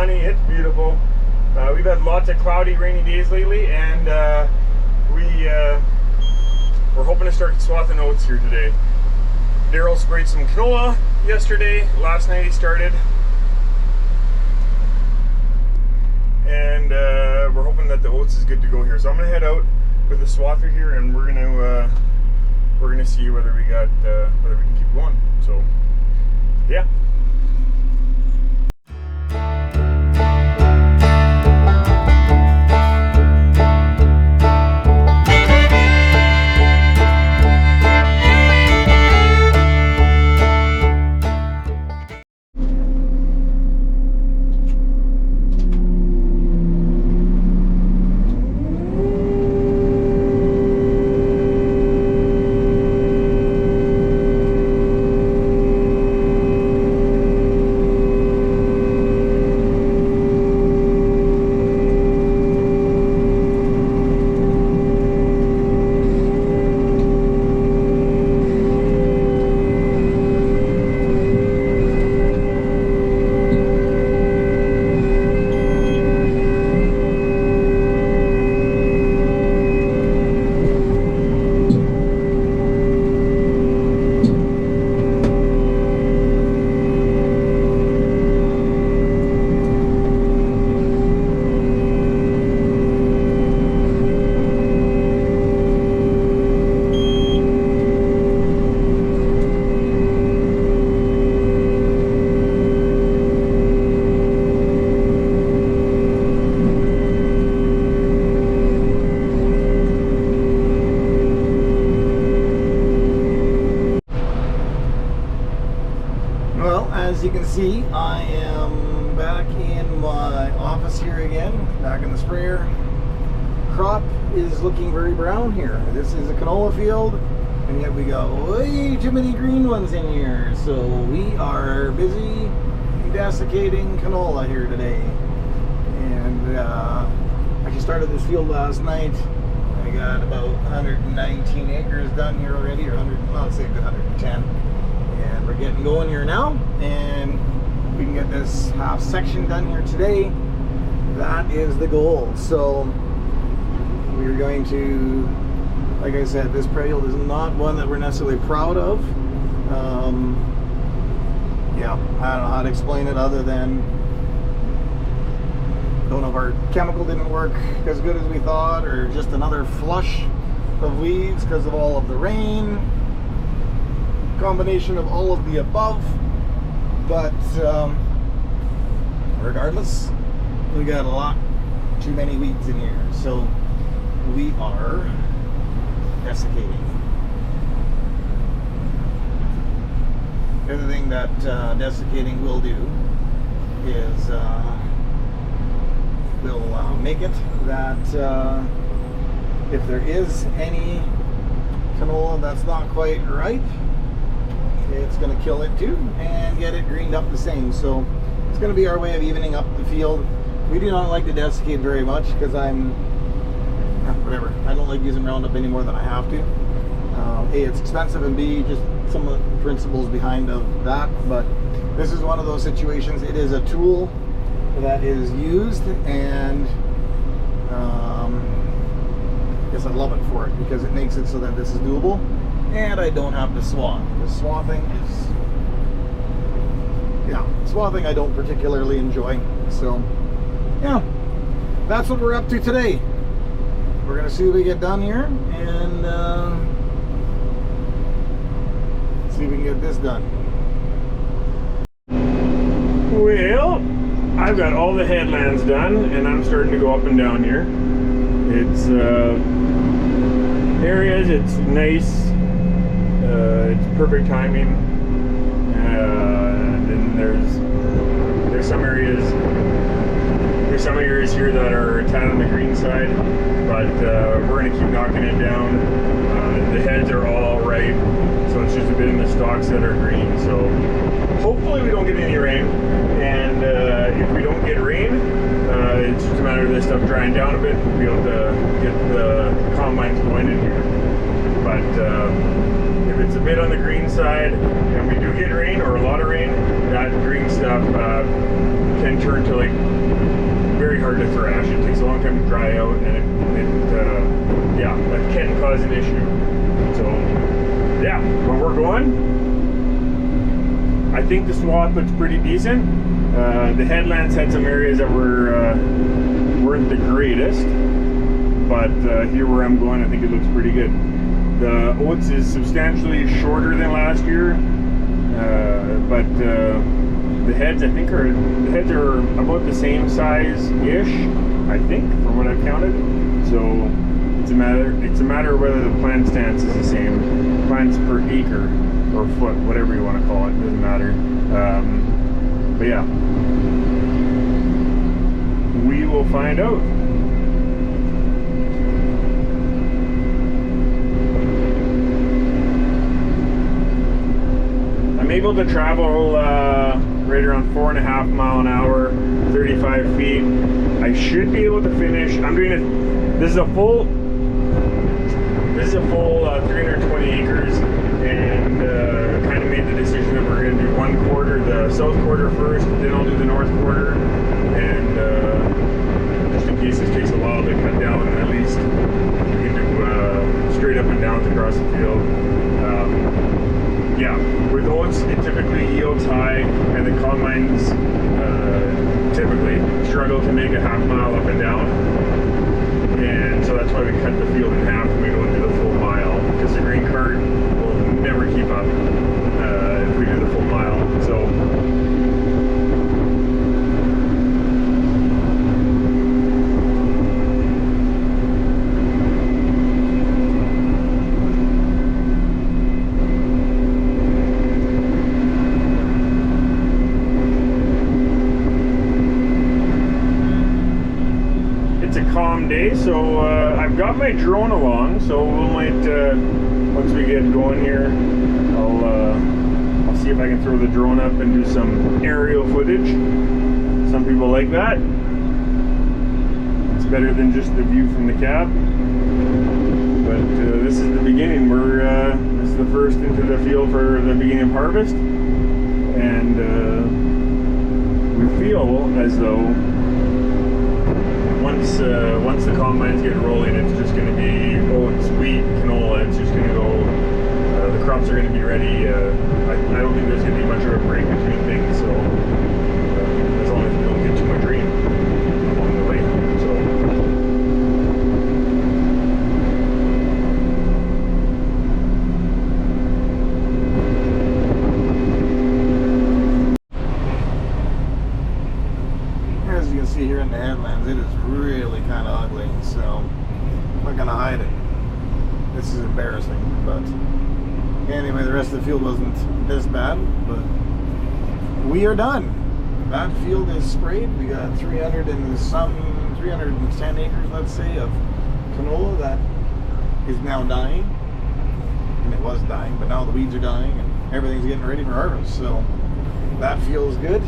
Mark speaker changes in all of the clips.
Speaker 1: sunny, it's beautiful. We've had lots of cloudy, rainy days lately, and we're hoping to start swathing oats here today. Daryl sprayed some canola yesterday. Last night he started. And we're hoping that the oats is good to go here. So I'm gonna head out with the swather here, and we're gonna see whether we got whether we can keep going. So yeah. As you can see, I am back in my office here again, back in the sprayer. Crop is looking very brown here. This is a canola field, and yet we got way too many green ones in here. So we are busy desiccating canola here today. And actually started this field last night. I got about 119 acres done here already, or 100, well, let's say a good 110. And we're getting going here now, and we can get this half section done here today. That is the goal. So we're going to, like I said, this field is not one that we're necessarily proud of. Yeah, I don't know how to explain it other than, don't know if our chemical didn't work as good as we thought, or just another flush of weeds because of all of the rain. Combination of all of the above, but regardless, we got a lot too many weeds in here, so we are desiccating. The other thing that desiccating will do is will make it that if there is any canola that's not quite ripe, it's going to kill it too and get it greened up the same. So it's going to be our way of evening up the field. We do not like to desiccate very much because whatever, I don't like using Roundup any more than I have to. A, it's expensive, and B, just some of the principles behind of that. But this is one of those situations. It is a tool that is used, and I guess I love it for it because it makes it so that this is doable. And I don't have to swath. The swathing is, yeah, swathing I don't particularly enjoy. So, yeah, that's what we're up to today. We're going to see what we get done here, and see if we can get this done. Well, I've got all the headlands done, and I'm starting to go up and down here. It's areas, it's nice. It's perfect timing, and then there's some areas here that are a tad on the green side, but we're going to keep knocking it down. The heads are all ripe, so it's just a bit in the stalks that are green. So hopefully we don't get any rain, and if we don't get rain, it's just a matter of this stuff drying down a bit. We'll be able to get the combines going in here. But if it's a bit on the green
Speaker 2: rain side and we do get rain or a lot of rain, that green stuff can turn to like very hard to thrash. It takes a long time to dry out, and yeah, that can cause an issue. So yeah, but we're going. I think the swath looks pretty decent. The headlands had some areas that weren't the greatest, but here where I'm going, I think it looks pretty good. The Oats is substantially shorter than last year, but the heads are about the same size-ish, I think, from what I've counted. So it's a matter of whether the plant stance is the same, plants per acre or foot, whatever you want to call it, doesn't matter. But yeah, we will find out. I'm able to travel right around 4.5 miles an hour, 35 feet. I should be able to finish. I'm doing it. This is a full 320 acres, and kind of made the decision that we're going to do one quarter, the south quarter first, then I'll do the north quarter, and just in case this takes a while to cut down, at least we can do straight up and down across the field. Yeah, with oats, it typically yields high, and the combines typically struggle to make a half mile up and down, and so that's why we cut the field in half and we don't do the full mile, because the green cart will never keep up if we do the full mile. So calm day, so I've got my drone along, so we might once we get going here, I'll see if I can throw the drone up and do some aerial footage. Some people like that. It's better than just the view from the cab. But this is the beginning. This is the first into the field for the beginning of harvest, and we feel as though once the combines get rolling, it's just going to be oats, wheat, canola. It's just going to go. The crops are going to be ready. I don't think there's going to be much of a break between things. So as long as we don't get too much rain along the way.
Speaker 1: As you can see here in the headlands, it is really kind of ugly, so I'm not gonna hide it. This is embarrassing, but anyway, the rest of the field wasn't this bad, but we are done. That field is sprayed. We got 310 acres, let's say, of canola that is now dying, and it was dying, but now the weeds are dying and everything's getting ready for harvest, so that feels good.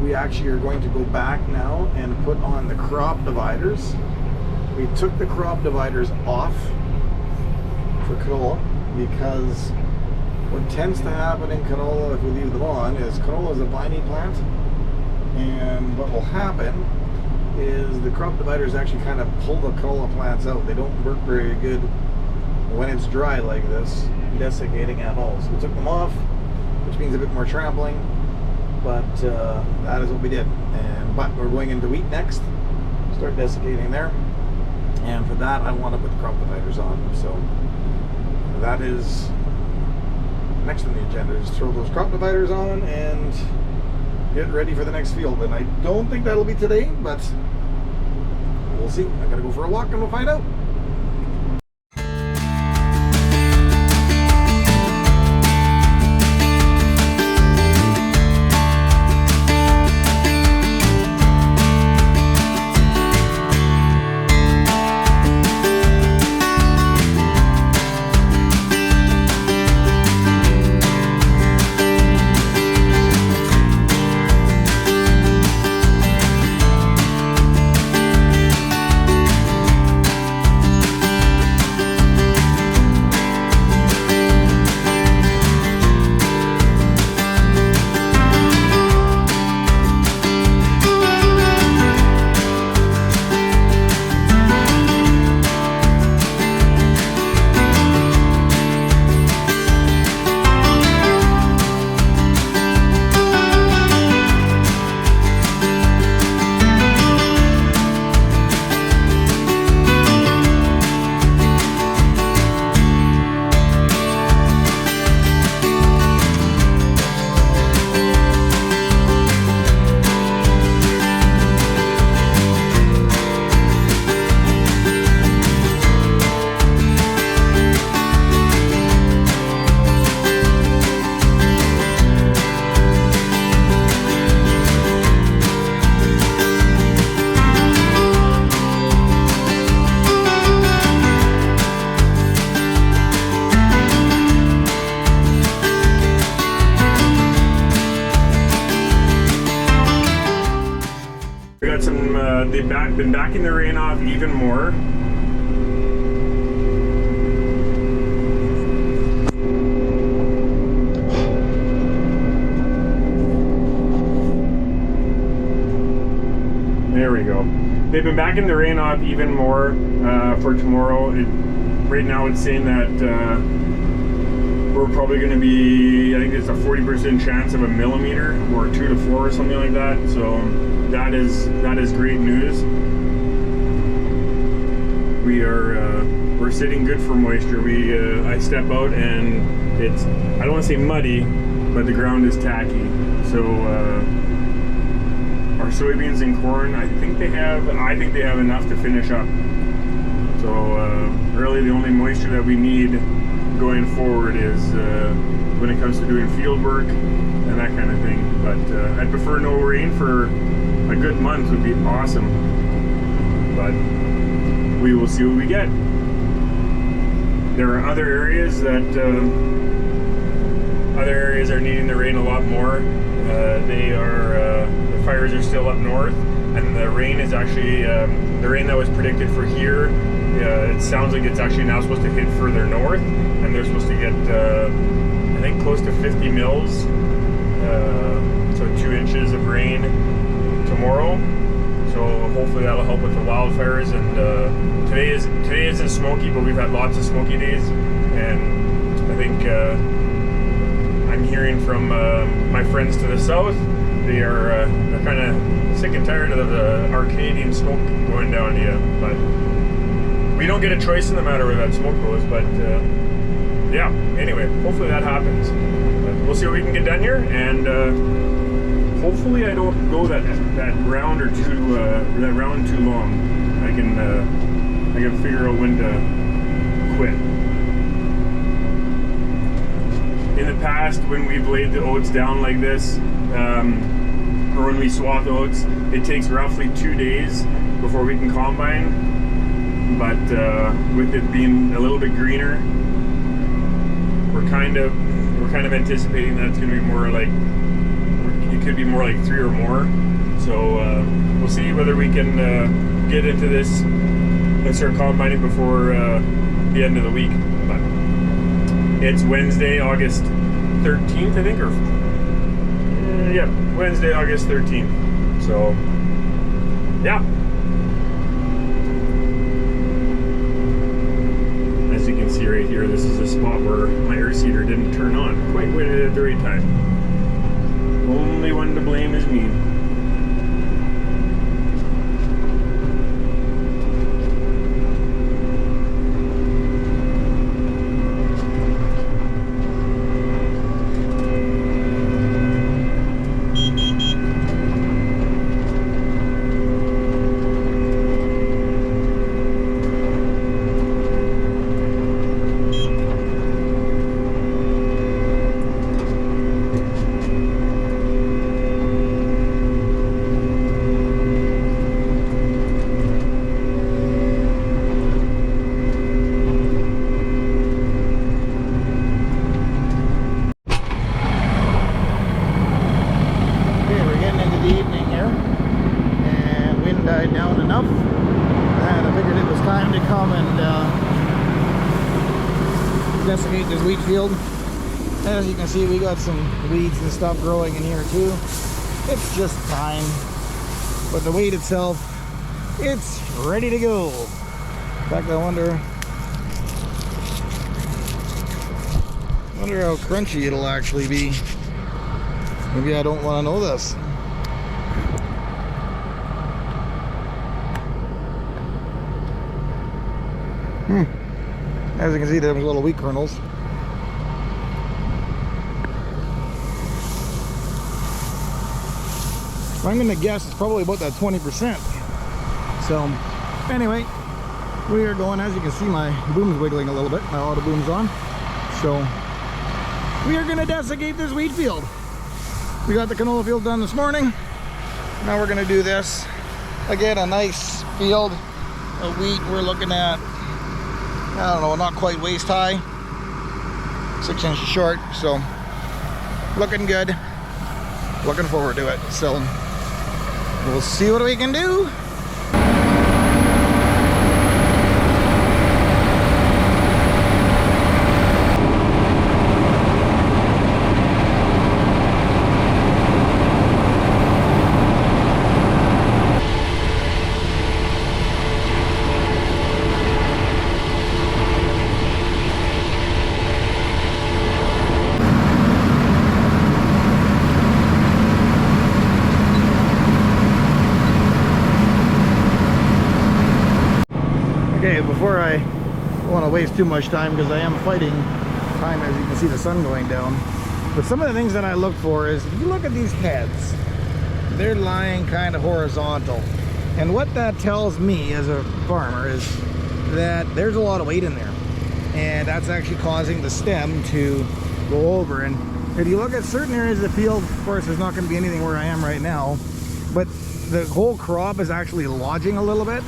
Speaker 1: We actually are going to go back now and put on the crop dividers. We took the crop dividers off for canola because what tends to happen in canola if we leave them on is canola is a viney plant, and what will happen is the crop dividers actually kind of pull the canola plants out. They don't work very good when it's dry like this, desiccating at all. So we took them off, which means a bit more trampling. But that is what we did. But we're going into wheat next, start desiccating there. And for that, I want to put the crop dividers on. So that is next on the agenda, is throw those crop dividers on and get ready for the next field. And I don't think that'll be today, but we'll see. I gotta go for a walk and we'll find out.
Speaker 2: they've been backing the rain off even more. There we go. They've been backing the rain off even more for tomorrow. Right now it's saying that we're probably going to be, I think it's a 40% chance of a millimeter or 2 to 4 or something like that. So that is great news. We're sitting good for moisture. I step out and it's, I don't want to say muddy, but the ground is tacky. So our soybeans and corn, I think they have enough to finish up. So really the only moisture that we need going forward is when it comes to doing field work and that kind of thing. But I'd prefer no rain for a good month, would be awesome. But we will see what we get. There are other areas that are needing the rain a lot more. The fires are still up north, and the rain is actually the rain that was predicted for here. It sounds like it's actually now supposed to hit further north, and they're supposed to get I think close to 50 mils, so 2 inches of rain tomorrow. So hopefully that'll help with the wildfires. And today isn't smoky, but we've had lots of smoky days, and I think I'm hearing from my friends to the south. They're kind of sick and tired of our Canadian smoke going down to you, but we don't get a choice in the matter where that smoke goes. But yeah, anyway, hopefully that happens. But we'll see what we can get done here, and hopefully I don't go that round or two, that round too long. I can figure out when to quit. In the past, when we've laid the oats down like this, or when we swath oats, it takes roughly 2 days before we can combine. But with it being a little bit greener, we're kind of anticipating that it's going to be more like, it could be more like 3 or more. So we'll see whether we can get into this and start combining before the end of the week. But it's Wednesday, August 13th, I think, or yeah, Wednesday, August 13th. So yeah. As you can see right here, this is the spot where my air seeder didn't turn on quite when it at the right time. Only one to blame is me.
Speaker 1: Died down enough, and I figured it was time to come and desiccate this wheat field. As you can see, we got some weeds and stuff growing in here too. It's just time, but the wheat itself, it's ready to go. In fact, I wonder how crunchy it'll actually be. Maybe I don't want to know this. As you can see, there's little wheat kernels. I'm going to guess it's probably about that 20%. So, anyway, we are going. As you can see, my boom's wiggling a little bit. My auto boom's on. So, we are going to desiccate this wheat field. We got the canola field done this morning. Now we're going to do this. Again, a nice field of wheat. We're looking at, I don't know, not quite waist high, 6 inches short, so looking good, looking forward to it. So we'll see what we can do want to waste too much time because I am fighting time, as you can see the sun going down. But some of the things that I look for is, if you look at these heads, they're lying kind of horizontal. And what that tells me as a farmer is that there's a lot of weight in there. And that's actually causing the stem to go over. And if you look at certain areas of the field, of course, there's not going to be anything where I am right now, but the whole crop is actually lodging a little bit.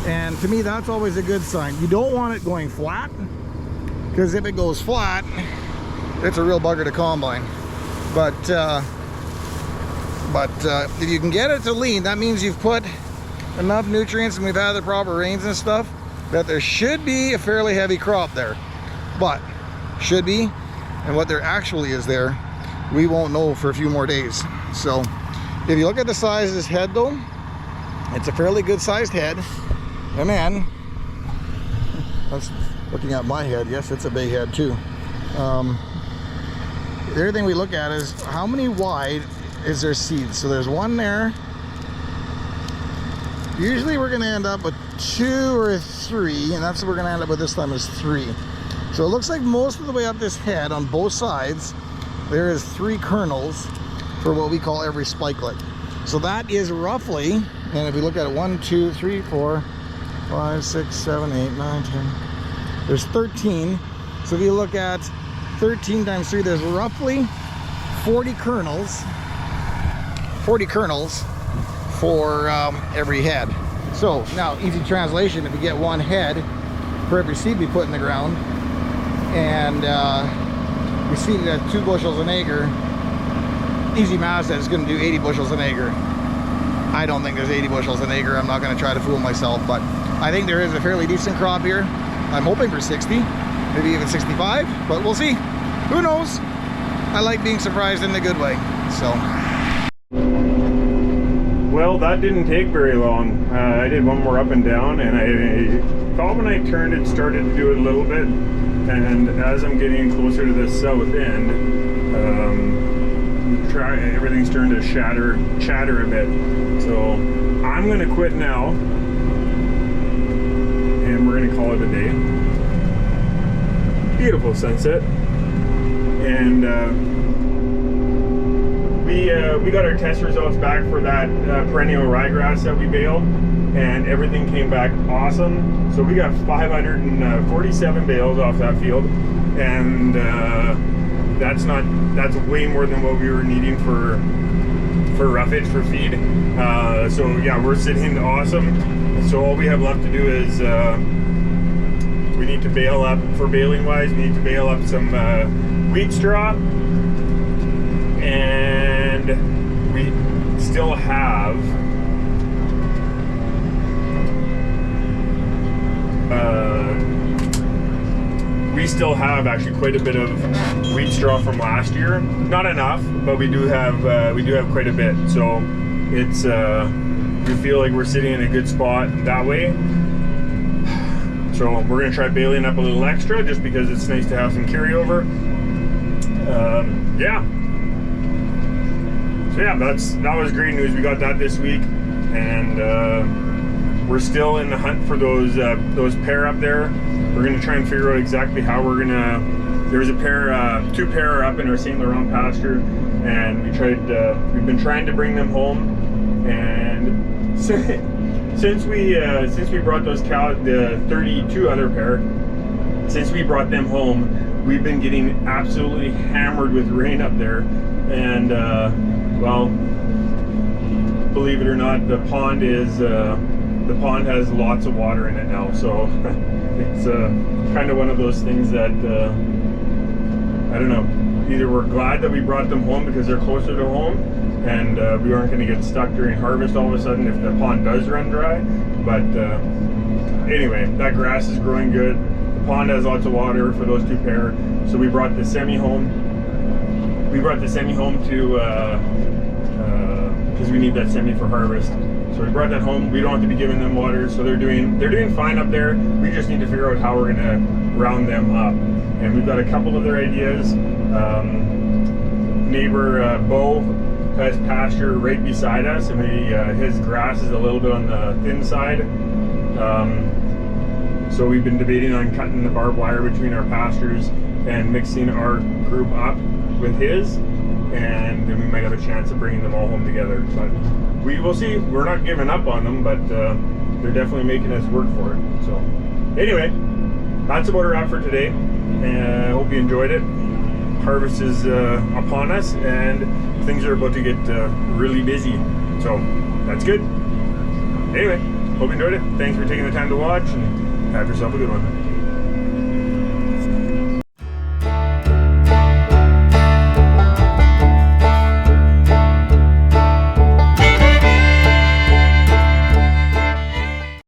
Speaker 1: And to me, that's always a good sign. You don't want it going flat, because if it goes flat, it's a real bugger to combine. But if you can get it to lean, that means you've put enough nutrients and we've had the proper rains and stuff, that there should be a fairly heavy crop there. But should be, and what there actually is there, we won't know for a few more days. So if you look at the size of this head though, it's a fairly good sized head. And then that's looking at my head, yes, it's a big head too. The other thing we look at is how many wide is there seeds. So there's one there. Usually we're going to end up with 2 or 3, and that's what we're going to end up with this time, is 3. So it looks like most of the way up this head on both sides there is 3 kernels for what we call every spikelet. So that is roughly, and if we look at it, 1, 2, 3, 4, 5, 6, 7, 8, 9, 10, there's 13. So if you look at 13 times 3, there's roughly 40 kernels for every head. So now, easy translation, if you get 1 head for every seed we put in the ground, and we seed it at 2 bushels an acre, easy math says it's going to do 80 bushels an acre. I don't think there's 80 bushels an acre. I'm not going to try to fool myself, but I think there is a fairly decent crop here. I'm hoping for 60, maybe even 65, but we'll see. Who knows? I like being surprised in a good way. So,
Speaker 2: well, that didn't take very long. I did one more up and down, and I thought when I turned it started to do it a little bit, and as I'm getting closer to the south end, everything's starting to chatter a bit. So I'm going to quit now, and we're going to call it a day. Beautiful sunset, and we got our test results back for that perennial ryegrass that we baled, and everything came back awesome. So we got 547 bales off that field, and that's way more than what we were needing for roughage for feed. So yeah, we're sitting awesome. So all we have left to do is we need to bale up, for baling wise, we need to bale up some wheat straw, and we still have actually quite a bit of wheat straw from last year. Not enough, but we do have quite a bit. So it's we feel like we're sitting in a good spot that way. So we're gonna try baling up a little extra, just because it's nice to have some carryover. Yeah. So yeah, that was great news. We got that this week, and we're still in the hunt for those pair up there. We're gonna try and figure out exactly how we're gonna. There's a pair, 2 pair up in our St. Laurent pasture, and we've been trying to bring them home, and since we brought those cows, the 32 other pair, since we brought them home, we've been getting absolutely hammered with rain up there, and well, believe it or not, the pond has lots of water in it now. So it's kind of one of those things that I don't know. Either we're glad that we brought them home because they're closer to home, and we aren't going to get stuck during harvest all of a sudden if the pond does run dry. But anyway, that grass is growing good. The pond has lots of water for those 2 pair. So we brought the semi home. We brought the semi home to because we need that semi for harvest. So we brought that home. We don't have to be giving them water, so they're doing fine up there. We just need to figure out how we're gonna round them up. And we've got a couple other ideas. Neighbor Bo has pasture right beside us, and his grass is a little bit on the thin side. So we've been debating on cutting the barbed wire between our pastures and mixing our group up with his, and then we might have a chance of bringing them all home together. But we will see. We're not giving up on them, but they're definitely making us work for it. So anyway, that's about a wrap for today. And I hope you enjoyed it. Harvest is upon us, and things are about to get really busy. So that's good. Anyway, hope you enjoyed it. Thanks for taking the time to watch, and have yourself a good one.